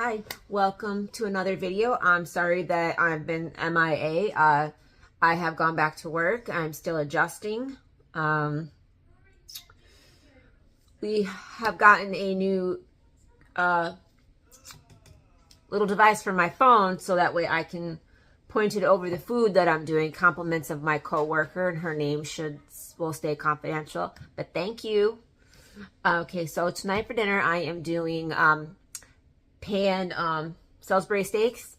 Hi, welcome to another video. I'm sorry that I've been MIA. I have gone back to work. I'm still adjusting. We have gotten a new little device for my phone so that way I can point it over the food that I'm doing. Compliments of my coworker, and her name will stay confidential, but thank you. Okay, so tonight for dinner I am doing pan Salisbury steaks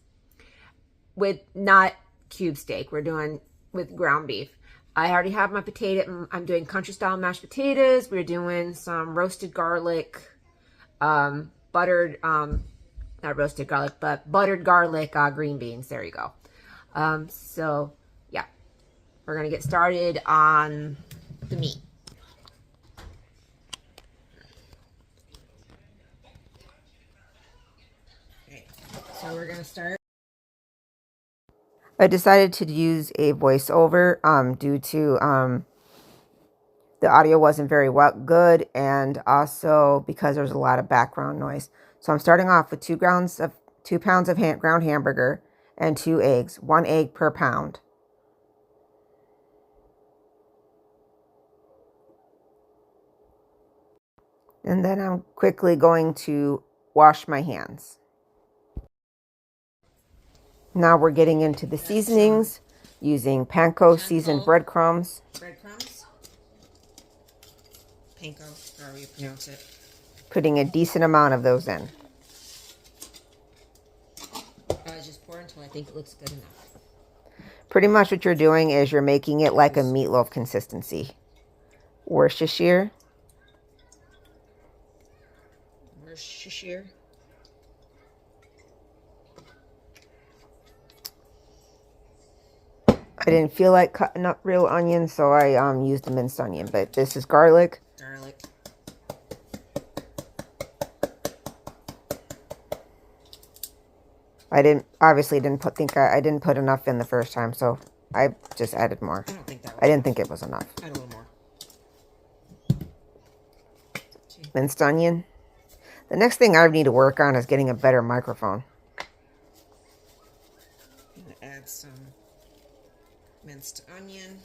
with not cube steak. We're doing with ground beef. I already have my potato. I'm doing country style mashed potatoes. We're doing some roasted garlic, buttered, not roasted garlic, but buttered garlic green beans. There you go. So yeah, we're gonna get started on the meat. So we're gonna start. I decided to use a voiceover due to the audio wasn't very good, and also because there's a lot of background noise. So I'm starting off with 2 pounds of ground hamburger and 2 eggs, 1 egg per pound. And then I'm quickly going to wash my hands. Now we're getting into the seasonings using panko seasoned breadcrumbs. Panko, however you pronounce it. Putting a decent amount of those in. Just pour until I think it looks good enough. Pretty much what you're doing is you're making it like a meatloaf consistency. Worcestershire. Worcestershire. I didn't feel like cutting up real onions, so I used a minced onion. But this is garlic. Garlic. I didn't put enough in the first time, so I just added more. I don't think that was I didn't think it was enough. Add a little more. Minced onion. The next thing I need to work on is getting a better microphone. I'm going to add some minced onion.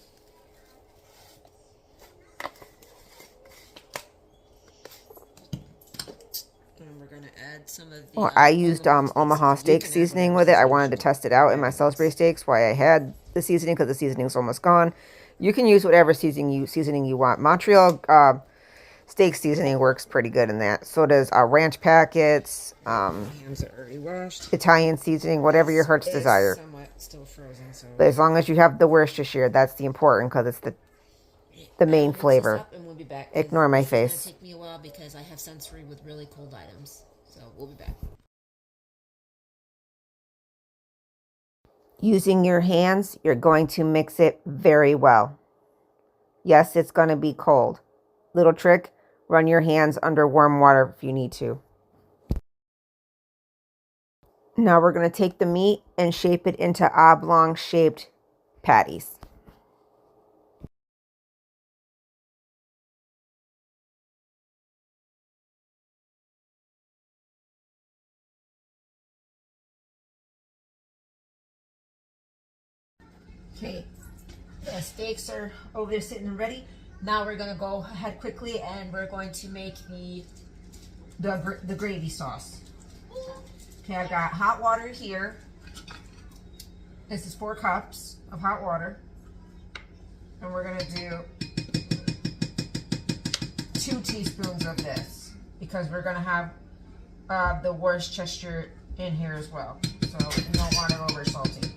And we're going to add some of the... Well, I used Omaha steak seasoning with it. I wanted to test it out in my Salisbury steaks. Why I had the seasoning, because the seasoning's almost gone. You can use whatever seasoning you want. Montreal steak seasoning works pretty good in that. So does ranch packets, hands are already washed. Italian seasoning, whatever your heart's desire. Somewhat still frozen, so... But as long as you have the Worcestershire, that's the important, because it's the main flavor. And we'll be back. Ignore my face. It's going to take me a while because I have sensory with really cold items. So we'll be back. Using your hands, you're going to mix it very well. Yes, it's going to be cold. Little trick, run your hands under warm water if you need to. Now we're going to take the meat and shape it into oblong-shaped patties. Okay, the steaks are over there sitting and ready. Now we're going to go ahead quickly and we're going to make the gravy sauce. Okay, I've got hot water here. This is 4 cups of hot water. And we're going to do 2 teaspoons of this because we're going to have the Worcestershire in here as well. So you don't want it over salty.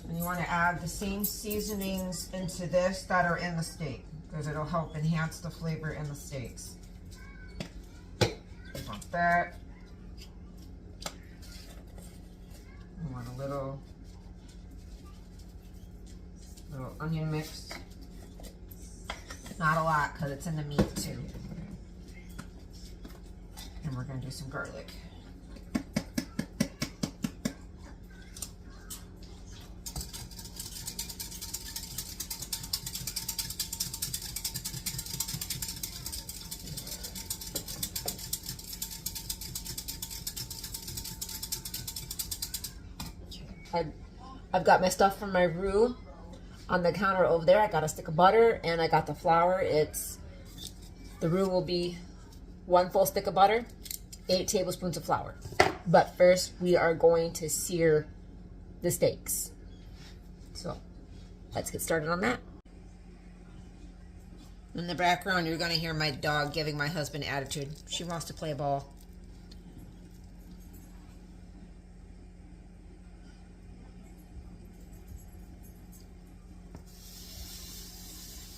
And you want to add the same seasonings into this that are in the steak, because it'll help enhance the flavor in the steaks. You want that. I want a little onion mix. Not a lot because it's in the meat too. And we're going to do some garlic. I've got my stuff from my roux on the counter over there. I got a stick of butter and I got the flour. The roux will be 1 full stick of butter, 8 tablespoons of flour. But first we are going to sear the steaks. So let's get started on that. In the background, you're going to hear my dog giving my husband attitude. She wants to play ball.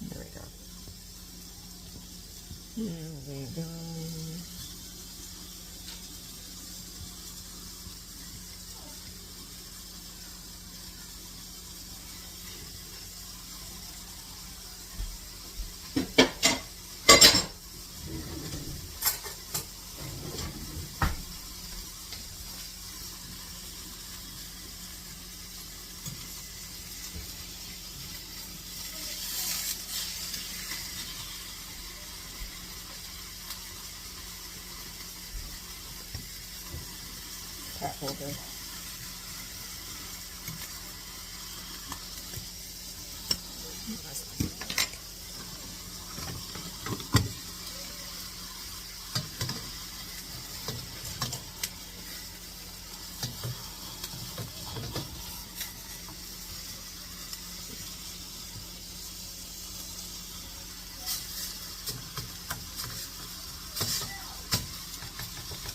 There we go. There we go. Cat holder.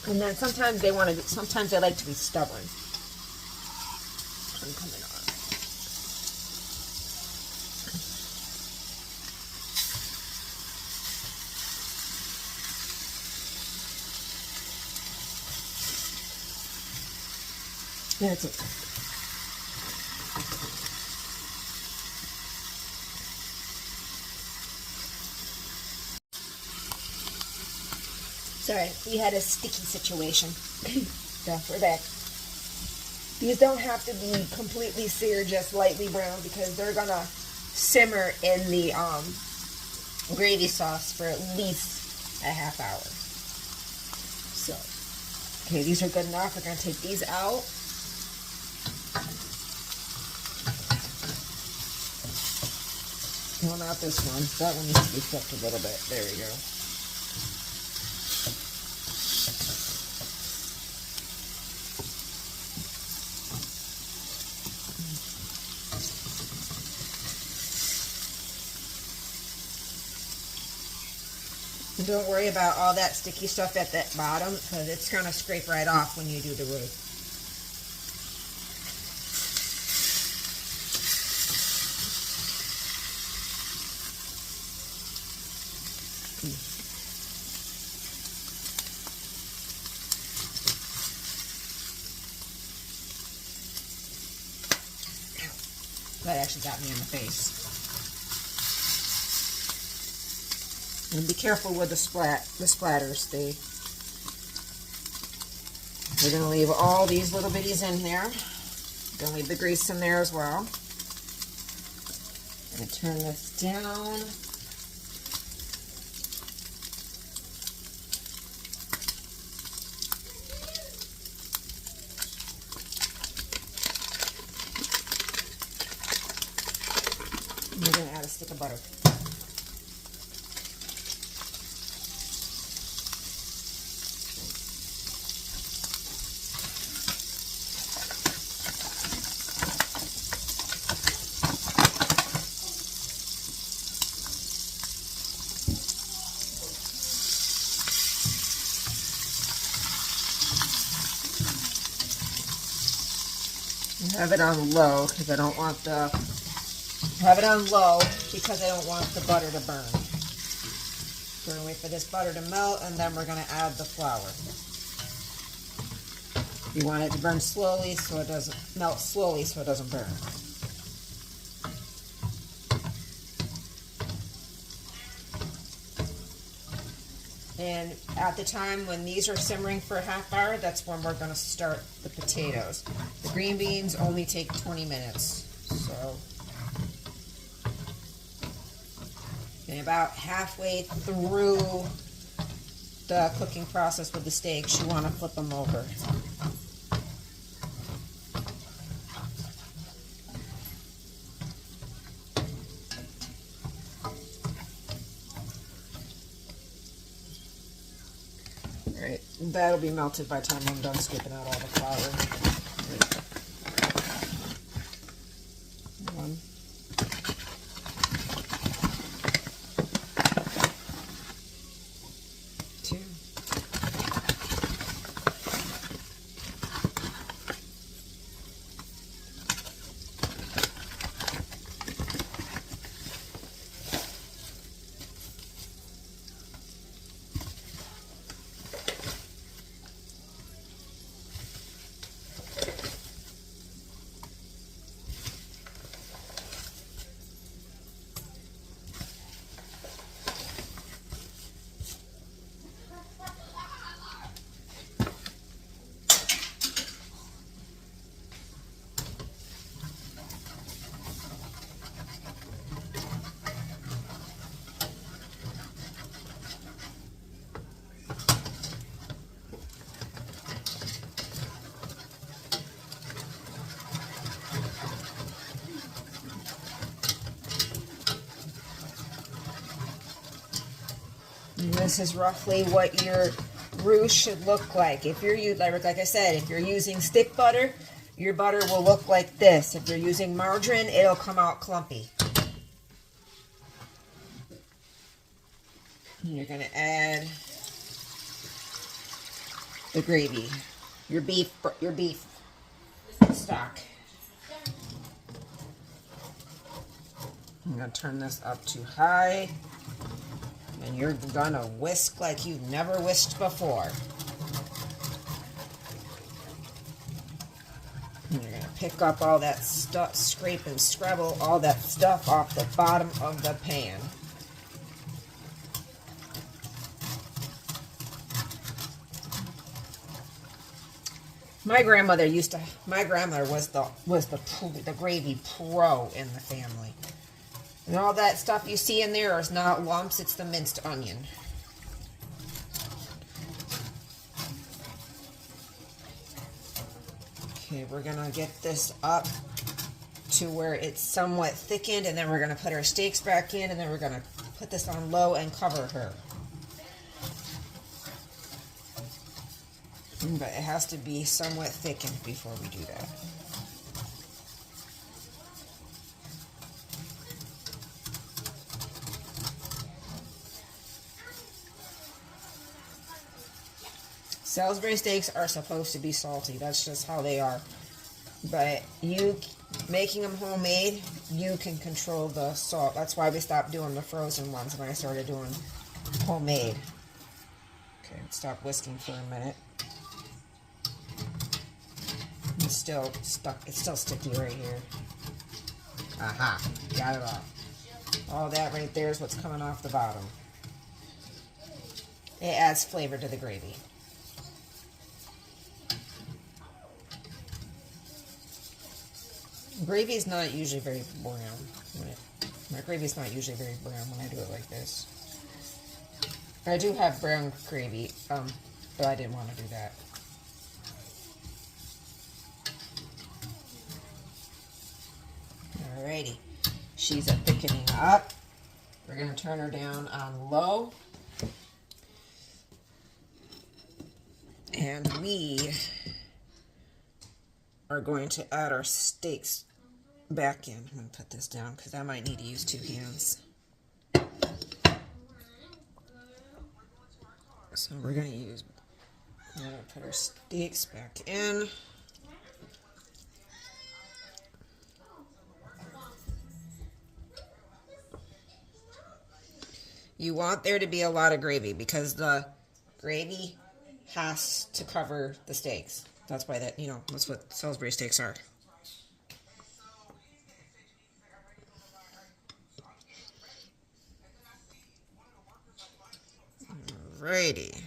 And then sometimes they like to be stubborn. I'm coming on. That's it. Sorry, we had a sticky situation. So we're back. These don't have to be completely seared, just lightly brown, because they're gonna simmer in the gravy sauce for at least a half hour. So, okay, these are good enough. We're gonna take these out. No, not this one. That one needs to be cooked a little bit. There we go. Don't worry about all that sticky stuff at that bottom, because it's going to scrape right off when you do the roux. That actually got me in the face. And be careful with the splatters. We're going to leave all these little bitties in there. Going to leave the grease in there as well. I'm going to turn this down. And we're going to add a stick of butter. Have it on low because I don't want the butter to burn. So we're going to wait for this butter to melt, and then we're going to add the flour. You want it to burn slowly so it doesn't melt slowly so it doesn't burn. And at the time when these are simmering for a half hour, that's when we're going to start the potatoes. The green beans only take 20 minutes. So, and about halfway through the cooking process with the steaks, you want to flip them over. Alright, that'll be melted by the time I'm done scraping out all the flour. One. Two. And this is roughly what your roux should look like. If you're like I said, if you're using stick butter, your butter will look like this. If you're using margarine, it'll come out clumpy. And you're going to add the gravy, your beef stock. I'm going to turn this up to high. And you're gonna whisk like you've never whisked before. And you're gonna pick up all that stuff, scrape and scrabble all that stuff off the bottom of the pan. My grandmother was the gravy pro in the family. And all that stuff you see in there is not lumps, it's the minced onion. Okay, we're gonna get this up to where it's somewhat thickened, and then we're gonna put our steaks back in, and then we're gonna put this on low and cover her. But it has to be somewhat thickened before we do that. Salisbury steaks are supposed to be salty. That's just how they are. But you making them homemade, you can control the salt. That's why we stopped doing the frozen ones when I started doing homemade. Okay, stop whisking for a minute. It's still stuck. It's still sticky right here. Aha, got it off. All that right there is what's coming off the bottom. It adds flavor to the gravy. Gravy is not usually very brown. My gravy is not usually very brown when I do it like this. I do have brown gravy, but I didn't want to do that. Alrighty, she's thickening up. We're going to turn her down on low. And we are going to add our steaks back in. I'm going to put this down because I might need to use two hands. So we're going to put our steaks back in. You want there to be a lot of gravy because the gravy has to cover the steaks. That's why that, that's what Salisbury steaks are. Alrighty.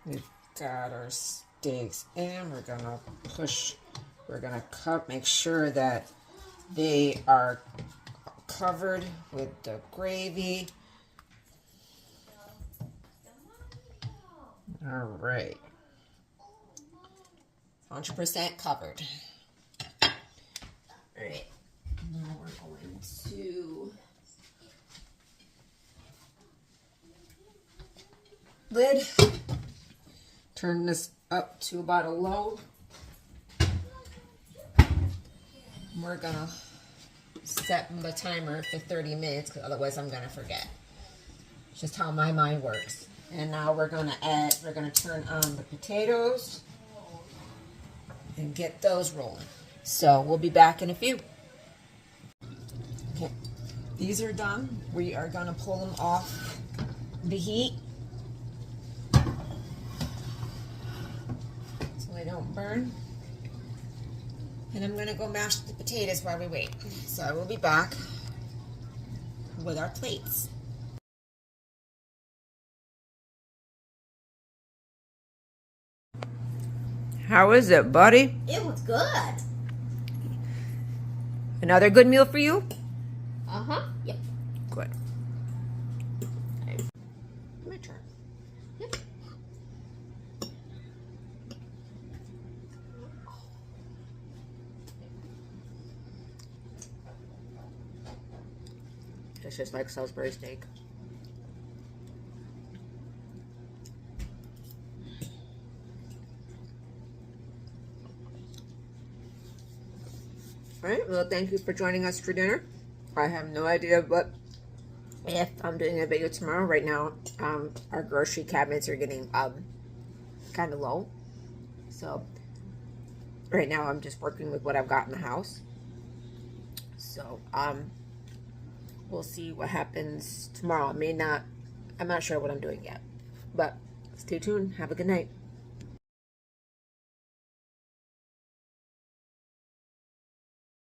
We've got our steaks in. We're gonna cut, make sure that they are covered with the gravy. All right. 100% covered. All right. Now we're going to lid. Turn this up to about a low. We're gonna set the timer for 30 minutes because otherwise I'm gonna forget. It's just how my mind works. And now we're gonna turn on the potatoes and get those rolling. So we'll be back in a few. Okay, these are done. We are gonna pull them off the heat so they don't burn. And I'm gonna go mash the potatoes while we wait. So I will be back with our plates. How is it, buddy? It was good. Another good meal for you? Yep. Good. Okay. My turn. Yep. It's just like Salisbury steak. All right, well, thank you for joining us for dinner. I have no idea if I'm doing a video tomorrow. Right now, our grocery cabinets are getting kind of low. So right now I'm just working with what I've got in the house. So we'll see what happens tomorrow. I'm not sure what I'm doing yet. But stay tuned. Have a good night.